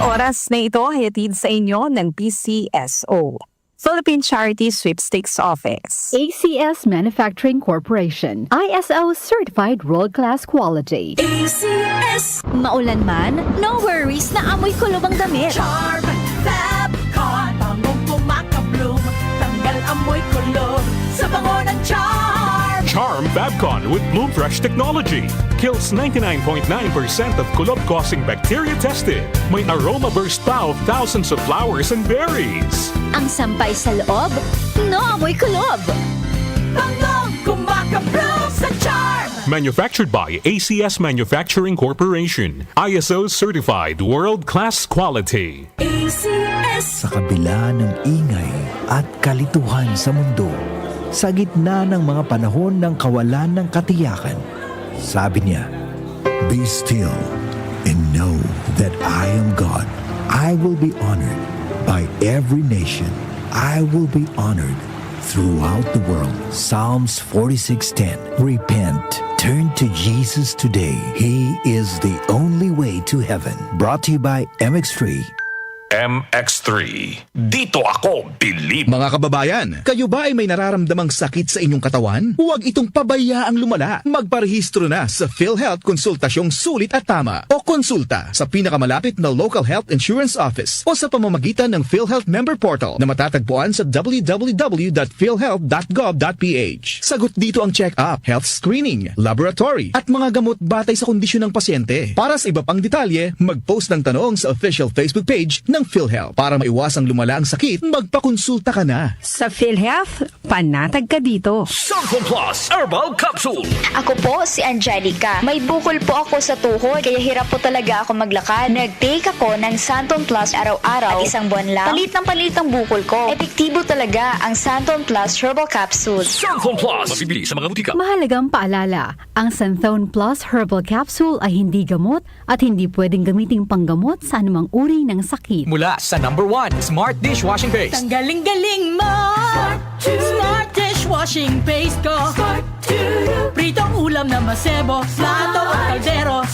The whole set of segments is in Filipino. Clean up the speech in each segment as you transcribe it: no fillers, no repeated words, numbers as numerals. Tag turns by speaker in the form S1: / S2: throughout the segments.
S1: oras na ito ay hatid sa inyo ng PCSO, Philippine Charity Sweepstakes Office.
S2: ACS Manufacturing Corporation, ISO Certified World-Class Quality.
S3: ACS. Maulan man, no worries na amoy kulob ang damit.
S4: Charm Fabcon, bangong pumakabloom, tanggal amoy kulob sa bango ng Charm.
S5: Charm Fabcon with Bloom Fresh technology kills 99.9% of kulob-causing bacteria tested. May aroma burst pa of thousands of flowers and berries.
S3: Ang sampay sa loob, no amoy kulob.
S4: Bangong kumakabloom sa Charm.
S5: Manufactured by ACS Manufacturing Corporation. ISO certified world-class quality.
S4: ACS.
S6: Sa kabila ng ingay at kalituhan sa mundo, sa gitna ng mga panahon ng kawalan ng katiyakan, sabi niya, "Be still and know that I am God. I will be honored by every nation. I will be honored throughout the world." Psalms 46:10. Repent. Turn to Jesus today. He is the only way to heaven. Brought to you by MX3.
S7: MX3. Dito ako bilib.
S8: Mga kababayan, kayo ba ay may nararamdamang sakit sa inyong katawan? Huwag itong pabayaang lumala. Magparehistro na sa PhilHealth Konsultasyong Sulit at Tama o konsulta sa pinakamalapit na local health insurance office o sa pamamagitan ng PhilHealth Member Portal na matatagpuan sa www.philhealth.gov.ph. Sagot dito ang check-up, health screening, laboratory at mga gamot batay sa kondisyon ng pasyente. Para sa iba pang detalye, mag-post ng tanong sa official Facebook page ng PhilHealth. Para maiwasang lumala ang sakit, magpakonsulta ka na.
S1: Sa PhilHealth, panatag ka dito.
S7: Santon Plus Herbal Capsule.
S9: Ako po si Angelica. May bukol po ako sa tuhod, kaya hirap po talaga ako maglakad. Nag-take ako ng Santon Plus araw-araw at isang buwan lang, palit ang bukol ko. Epektibo talaga ang Santon Plus Herbal Capsule.
S7: Santon Plus. Mabibili sa mga butika.
S2: Mahalagang paalala, ang Santhone Plus Herbal Capsule ay hindi gamot at hindi pwedeng gamiting panggamot sa anumang uri ng sakit.
S10: Mula sa #1 Smart Dishwashing Paste.
S4: Ang galing-galing mo. Smart dishwashing paste ko. Pritong ulam na masebo, plato at kaldero.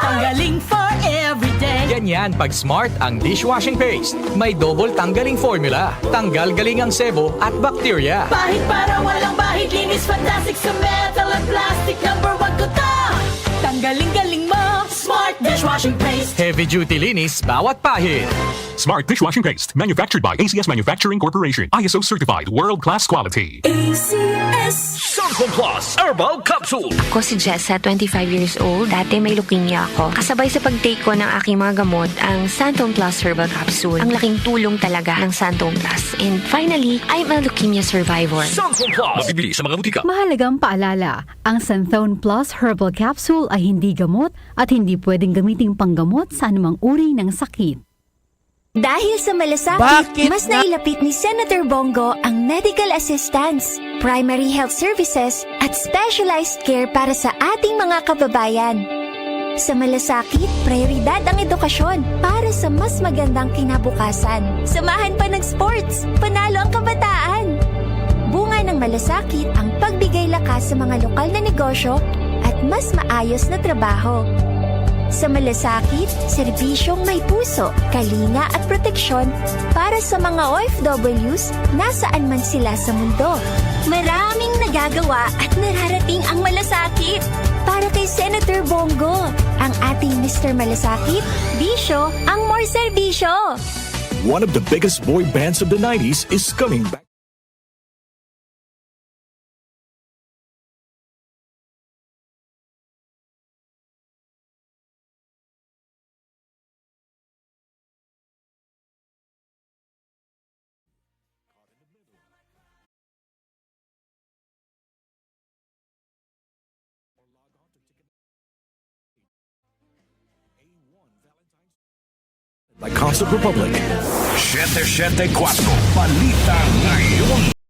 S4: Tanggaling for everyday.
S10: Ganyan pag Smart ang dishwashing paste. May double tanggaling formula. Tanggal galing ang sebo at bakterya.
S4: Bahid para walang bahid, linis fantastic sa metal at plastic. #1 ko to. Tanggaling-galing mo. Smart dishwashing paste.
S10: Heavy duty linis bawat pahid.
S5: Smart dishwashing paste. Manufactured by ACS Manufacturing Corporation. ISO certified world-class quality.
S4: ACS.
S7: Santon Plus Herbal Capsule.
S11: Ako si Jessa, 25 years old. Dati may leukemia ako. Kasabay sa pag-take ko ng aking mga gamot, ang Santon Plus Herbal Capsule. Ang laking tulong talaga ng Santon Plus. And finally, I'm a leukemia survivor.
S7: Santon Plus. Mabibili sa mga butika.
S2: Mahalagang paalala, ang Santhone Plus Herbal Capsule ay hindi gamot at hindi pwedeng gamiting panggamot sa anumang uri ng sakit.
S3: Dahil sa malasakit, mas nailapit ni Senator Bongo ang medical assistance, primary health services at specialized care para sa ating mga kababayan. Sa malasakit, prioridad ang edukasyon para sa mas magandang kinabukasan. Samahan pa ng sports, panalo ang kabataan. Bunga ng malasakit ang pagbigay lakas sa mga lokal na negosyo at mas maayos na trabaho. Sa malasakit, serbisyong may puso, kalinga at proteksyon para sa mga OFWs nasaan man sila sa mundo. Maraming nagagawa at nararating ang malasakit. Para kay Senator Bongo, ang ating Mr. Malasakit, bisyo ang more serbisyo.
S7: One of the biggest boy bands of the 90s is coming back.
S6: By Concert Republic.
S7: 774 Balita ngayon.